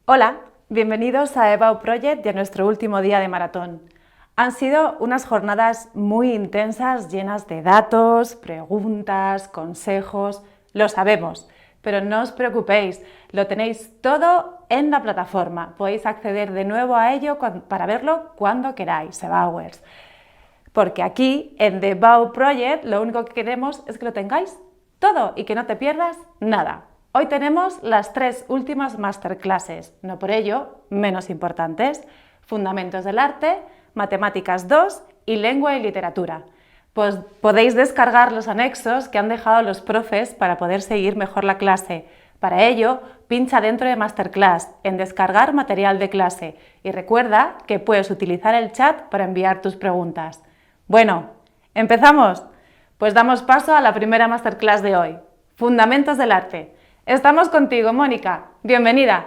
Hola, bienvenidos a EBAU Project y a nuestro último día de maratón. Han sido unas jornadas muy intensas, llenas de datos, preguntas, consejos, lo sabemos, pero no os preocupéis, lo tenéis todo en la plataforma. Podéis acceder de nuevo a ello para verlo cuando queráis, EBAUers. Porque aquí, en The EBAU Project, lo único que queremos es que lo tengáis todo y que no te pierdas nada. Hoy tenemos las 3 últimas masterclasses, no por ello menos importantes: Fundamentos del Arte, Matemáticas 2 y Lengua y Literatura. Pues podéis descargar los anexos que han dejado los profes para poder seguir mejor la clase. Para ello, pincha dentro de Masterclass en Descargar material de clase y recuerda que puedes utilizar el chat para enviar tus preguntas. Bueno, ¿empezamos? Pues damos paso a la primera Masterclass de hoy, Fundamentos del Arte. Estamos contigo, Mónica. Bienvenida.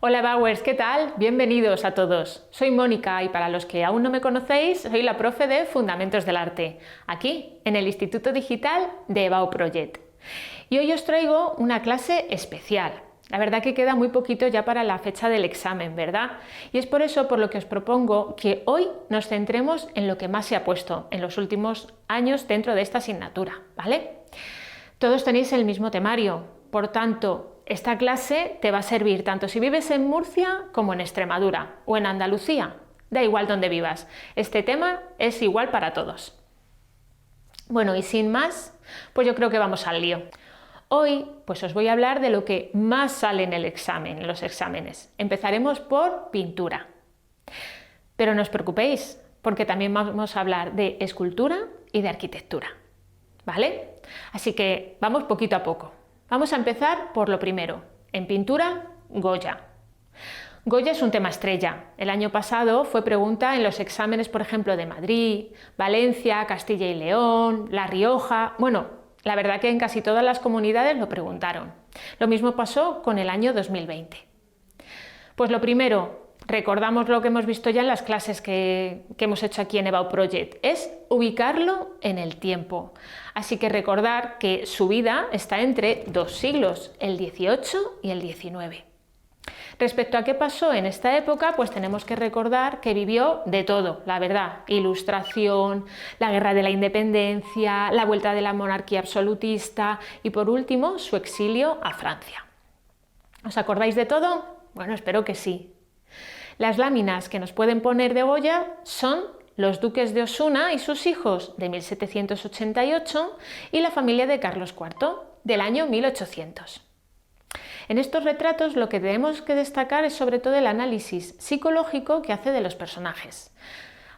Hola Bowers, ¿qué tal? Bienvenidos a todos. Soy Mónica y para los que aún no me conocéis, soy la profe de Fundamentos del Arte, aquí en el Instituto Digital de EBAU Project. Y hoy os traigo una clase especial. La verdad que queda muy poquito ya para la fecha del examen, ¿verdad? Y es por eso por lo que os propongo que hoy nos centremos en lo que más se ha puesto en los últimos años dentro de esta asignatura, ¿vale? Todos tenéis el mismo temario, por tanto, esta clase te va a servir tanto si vives en Murcia como en Extremadura o en Andalucía, da igual donde vivas. Este tema es igual para todos. Bueno, y sin más, pues yo creo que vamos al lío. Hoy pues os voy a hablar de lo que más sale en el examen, en los exámenes. Empezaremos por pintura. Pero no os preocupéis, porque también vamos a hablar de escultura y de arquitectura, ¿vale? Así que vamos poquito a poco. Vamos a empezar por lo primero. En pintura, Goya. Goya es un tema estrella. El año pasado fue pregunta en los exámenes, por ejemplo, de Madrid, Valencia, Castilla y León, La Rioja. Bueno, la verdad que en casi todas las comunidades lo preguntaron. Lo mismo pasó con el año 2020. Pues lo primero, recordamos lo que hemos visto ya en las clases que hemos hecho aquí en EBAU Project, es ubicarlo en el tiempo. Así que recordar que su vida está entre 2 siglos, el XVIII y el XIX. Respecto a qué pasó en esta época, pues tenemos que recordar que vivió de todo, la verdad: Ilustración, la Guerra de la Independencia, la vuelta de la monarquía absolutista y, por último, su exilio a Francia. ¿Os acordáis de todo? Bueno, espero que sí. Las láminas que nos pueden poner de Goya son los duques de Osuna y sus hijos, de 1788, y la familia de Carlos IV, del año 1800. En estos retratos lo que tenemos que destacar es sobre todo el análisis psicológico que hace de los personajes.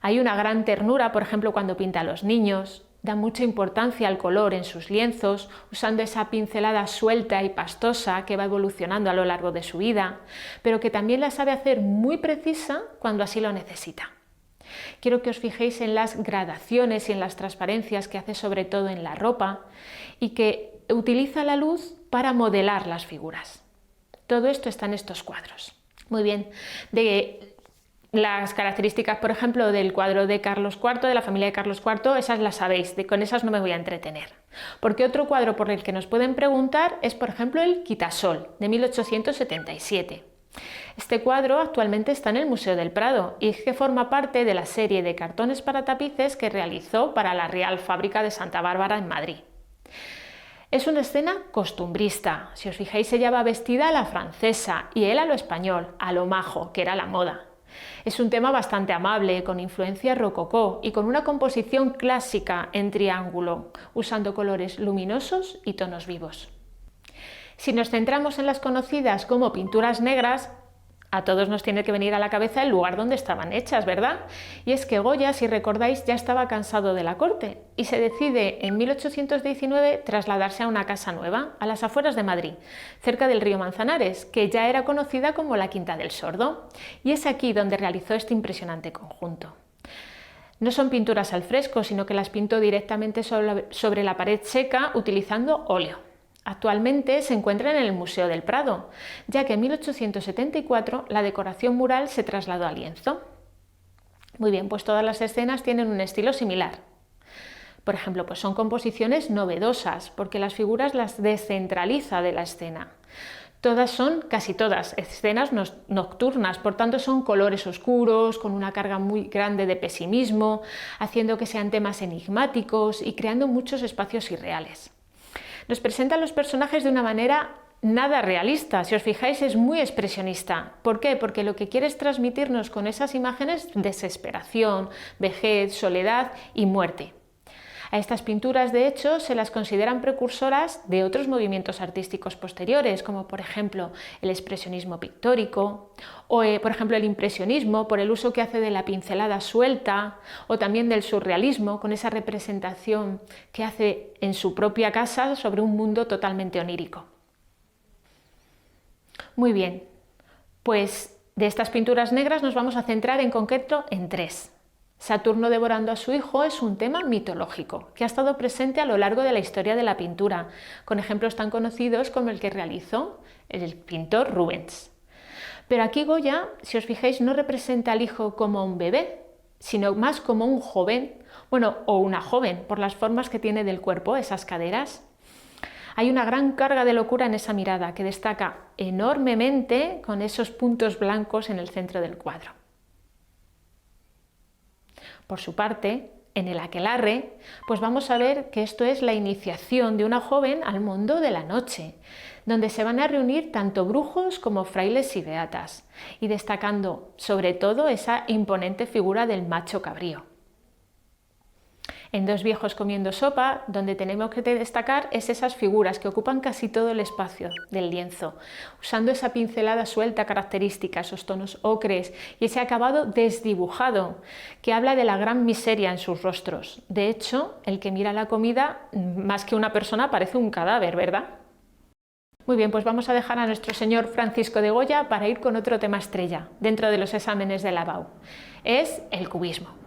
Hay una gran ternura, por ejemplo, cuando pinta a los niños, da mucha importancia al color en sus lienzos, usando esa pincelada suelta y pastosa que va evolucionando a lo largo de su vida, pero que también la sabe hacer muy precisa cuando así lo necesita. Quiero que os fijéis en las gradaciones y en las transparencias que hace sobre todo en la ropa y que utiliza la luz para modelar las figuras. Todo esto está en estos cuadros. Muy bien, de las características, por ejemplo, del cuadro de Carlos IV, de la familia de Carlos IV, esas las sabéis, con esas no me voy a entretener. Porque otro cuadro por el que nos pueden preguntar es, por ejemplo, el Quitasol, de 1877. Este cuadro actualmente está en el Museo del Prado y es que forma parte de la serie de cartones para tapices que realizó para la Real Fábrica de Santa Bárbara en Madrid. Es una escena costumbrista. Si os fijáis, ella va vestida a la francesa y él a lo español, a lo majo, que era la moda. Es un tema bastante amable, con influencia rococó y con una composición clásica en triángulo, usando colores luminosos y tonos vivos. Si nos centramos en las conocidas como pinturas negras, a todos nos tiene que venir a la cabeza el lugar donde estaban hechas, ¿verdad? Y es que Goya, si recordáis, ya estaba cansado de la corte y se decide en 1819 trasladarse a una casa nueva, a las afueras de Madrid, cerca del río Manzanares, que ya era conocida como la Quinta del Sordo, y es aquí donde realizó este impresionante conjunto. No son pinturas al fresco, sino que las pintó directamente sobre la pared seca utilizando óleo. Actualmente se encuentran en el Museo del Prado, ya que en 1874 la decoración mural se trasladó al lienzo. Muy bien, pues todas las escenas tienen un estilo similar. Por ejemplo, pues son composiciones novedosas, porque las figuras las descentraliza de la escena. Casi todas, escenas nocturnas, por tanto son colores oscuros, con una carga muy grande de pesimismo, haciendo que sean temas enigmáticos y creando muchos espacios irreales. Nos presentan los personajes de una manera nada realista, si os fijáis es muy expresionista. ¿Por qué? Porque lo que quiere es transmitirnos con esas imágenes desesperación, vejez, soledad y muerte. A estas pinturas, de hecho, se las consideran precursoras de otros movimientos artísticos posteriores, como por ejemplo el expresionismo pictórico, o por ejemplo el impresionismo, por el uso que hace de la pincelada suelta, o también del surrealismo, con esa representación que hace en su propia casa sobre un mundo totalmente onírico. Muy bien, pues de estas pinturas negras nos vamos a centrar en concreto en tres. Saturno devorando a su hijo es un tema mitológico que ha estado presente a lo largo de la historia de la pintura, con ejemplos tan conocidos como el que realizó el pintor Rubens. Pero aquí Goya, si os fijáis, no representa al hijo como un bebé, sino más como un joven, o una joven, por las formas que tiene del cuerpo, esas caderas. Hay una gran carga de locura en esa mirada que destaca enormemente con esos puntos blancos en el centro del cuadro. Por su parte, en el aquelarre, pues vamos a ver que esto es la iniciación de una joven al mundo de la noche, donde se van a reunir tanto brujos como frailes y beatas, y destacando sobre todo esa imponente figura del macho cabrío. En Dos viejos comiendo sopa, donde tenemos que destacar es esas figuras que ocupan casi todo el espacio del lienzo, usando esa pincelada suelta característica, esos tonos ocres y ese acabado desdibujado, que habla de la gran miseria en sus rostros. De hecho, el que mira la comida, más que una persona, parece un cadáver, ¿verdad? Muy bien, pues vamos a dejar a nuestro señor Francisco de Goya para ir con otro tema estrella dentro de los exámenes de la BAU. Es el cubismo.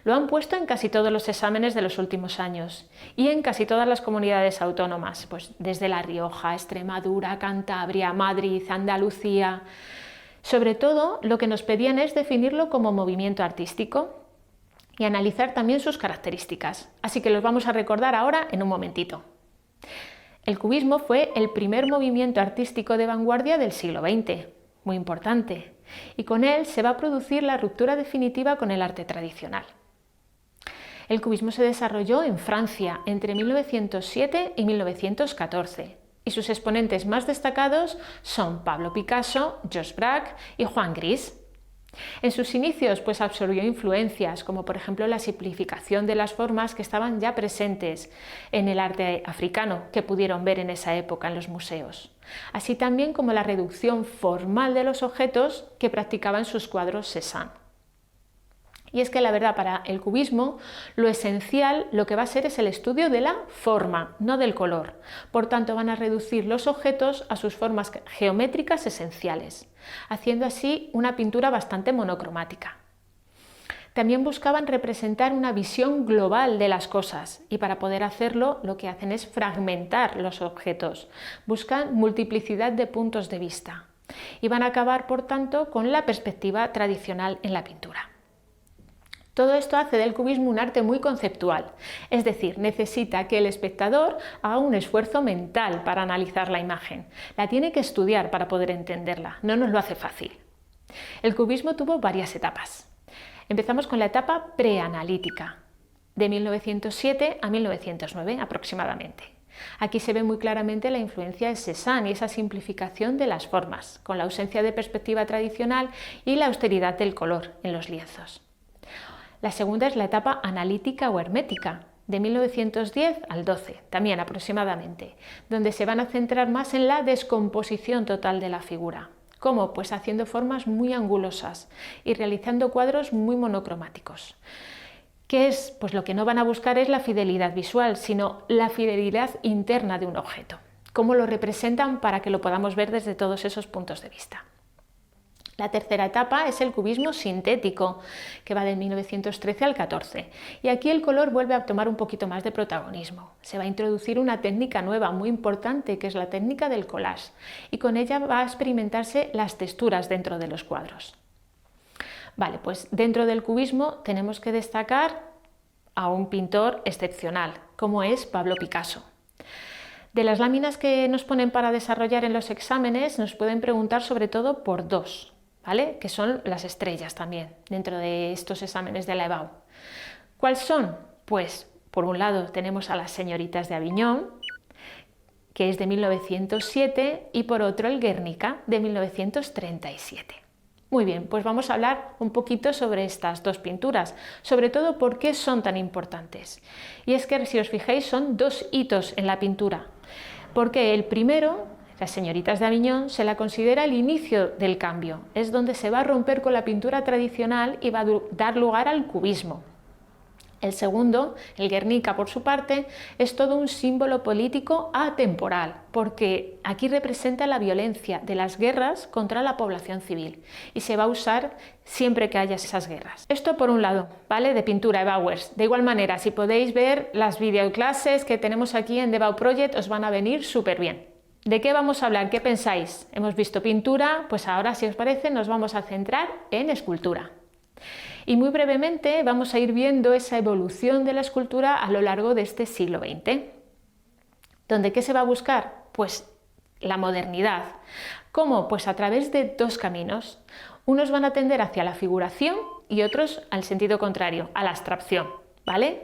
Lo han puesto en casi todos los exámenes de los últimos años y en casi todas las comunidades autónomas, pues desde La Rioja, Extremadura, Cantabria, Madrid, Andalucía. Sobre todo, lo que nos pedían es definirlo como movimiento artístico y analizar también sus características. Así que los vamos a recordar ahora en un momentito. El cubismo fue el primer movimiento artístico de vanguardia del siglo XX, muy importante, y con él se va a producir la ruptura definitiva con el arte tradicional. El cubismo se desarrolló en Francia entre 1907 y 1914 y sus exponentes más destacados son Pablo Picasso, Georges Braque y Juan Gris. En sus inicios pues absorbió influencias como por ejemplo la simplificación de las formas que estaban ya presentes en el arte africano que pudieron ver en esa época en los museos, así también como la reducción formal de los objetos que practicaba en sus cuadros Cézanne. Y es que la verdad, para el cubismo, lo esencial, lo que va a ser es el estudio de la forma, no del color. Por tanto, van a reducir los objetos a sus formas geométricas esenciales, haciendo así una pintura bastante monocromática. También buscaban representar una visión global de las cosas y para poder hacerlo lo que hacen es fragmentar los objetos, buscan multiplicidad de puntos de vista y van a acabar, por tanto, con la perspectiva tradicional en la pintura. Todo esto hace del cubismo un arte muy conceptual, es decir, necesita que el espectador haga un esfuerzo mental para analizar la imagen. La tiene que estudiar para poder entenderla, no nos lo hace fácil. El cubismo tuvo varias etapas. Empezamos con la etapa preanalítica, de 1907 a 1909 aproximadamente. Aquí se ve muy claramente la influencia de Cézanne y esa simplificación de las formas, con la ausencia de perspectiva tradicional y la austeridad del color en los lienzos. La segunda es la etapa analítica o hermética, de 1910 al 12, también aproximadamente, donde se van a centrar más en la descomposición total de la figura. ¿Cómo? Pues haciendo formas muy angulosas y realizando cuadros muy monocromáticos. ¿Qué es? Pues lo que no van a buscar es la fidelidad visual, sino la fidelidad interna de un objeto. ¿Cómo lo representan para que lo podamos ver desde todos esos puntos de vista? La tercera etapa es el cubismo sintético, que va del 1913 al 14. Y aquí el color vuelve a tomar un poquito más de protagonismo. Se va a introducir una técnica nueva muy importante, que es la técnica del collage. Y con ella va a experimentarse las texturas dentro de los cuadros. Vale, pues dentro del cubismo tenemos que destacar a un pintor excepcional, como es Pablo Picasso. De las láminas que nos ponen para desarrollar en los exámenes, nos pueden preguntar sobre todo por dos, ¿vale? Que son las estrellas también, dentro de estos exámenes de la EBAU. ¿Cuáles son? Pues, por un lado, tenemos a las señoritas de Aviñón, que es de 1907, y por otro el Guernica, de 1937. Muy bien, pues vamos a hablar un poquito sobre estas dos pinturas, sobre todo por qué son tan importantes. Y es que, si os fijáis, son dos hitos en la pintura, porque el primero, las señoritas de Aviñón, se la considera el inicio del cambio, es donde se va a romper con la pintura tradicional y va a dar lugar al cubismo. El segundo, el Guernica, por su parte, es todo un símbolo político atemporal, porque aquí representa la violencia de las guerras contra la población civil y se va a usar siempre que haya esas guerras. Esto por un lado, ¿vale? De pintura EBAUers. De igual manera, si podéis ver las videoclases que tenemos aquí en The EBAU Project, os van a venir súper bien. ¿De qué vamos a hablar? ¿Qué pensáis? Hemos visto pintura, pues ahora, si os parece, nos vamos a centrar en escultura. Y muy brevemente vamos a ir viendo esa evolución de la escultura a lo largo de este siglo XX. ¿Dónde qué se va a buscar? Pues la modernidad. ¿Cómo? Pues a través de dos caminos. Unos van a tender hacia la figuración y otros al sentido contrario, a la abstracción, ¿vale?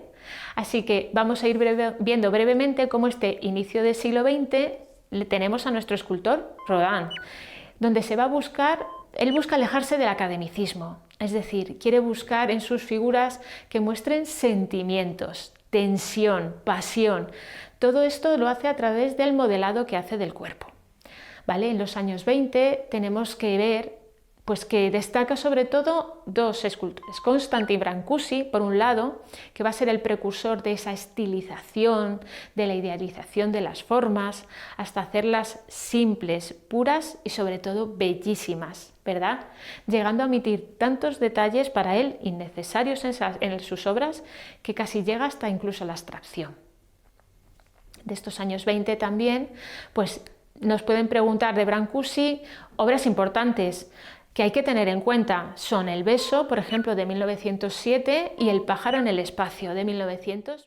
Así que vamos a ir viendo brevemente cómo este inicio del siglo XX le tenemos a nuestro escultor Rodin, donde se va a buscar, él busca alejarse del academicismo. Es decir, quiere buscar en sus figuras que muestren sentimientos, tensión, pasión. Todo esto lo hace a través del modelado que hace del cuerpo. ¿Vale? En los años 20 tenemos que ver pues, que destaca sobre todo dos escultores. Constantin Brancusi, por un lado, que va a ser el precursor de esa estilización, de la idealización de las formas, hasta hacerlas simples, puras y sobre todo bellísimas, ¿verdad? Llegando a omitir tantos detalles para él innecesarios en sus obras que casi llega hasta incluso la abstracción. De estos años 20 también, pues nos pueden preguntar de Brancusi obras importantes que hay que tener en cuenta. Son El beso, por ejemplo, de 1907 y El pájaro en el espacio, de 1900.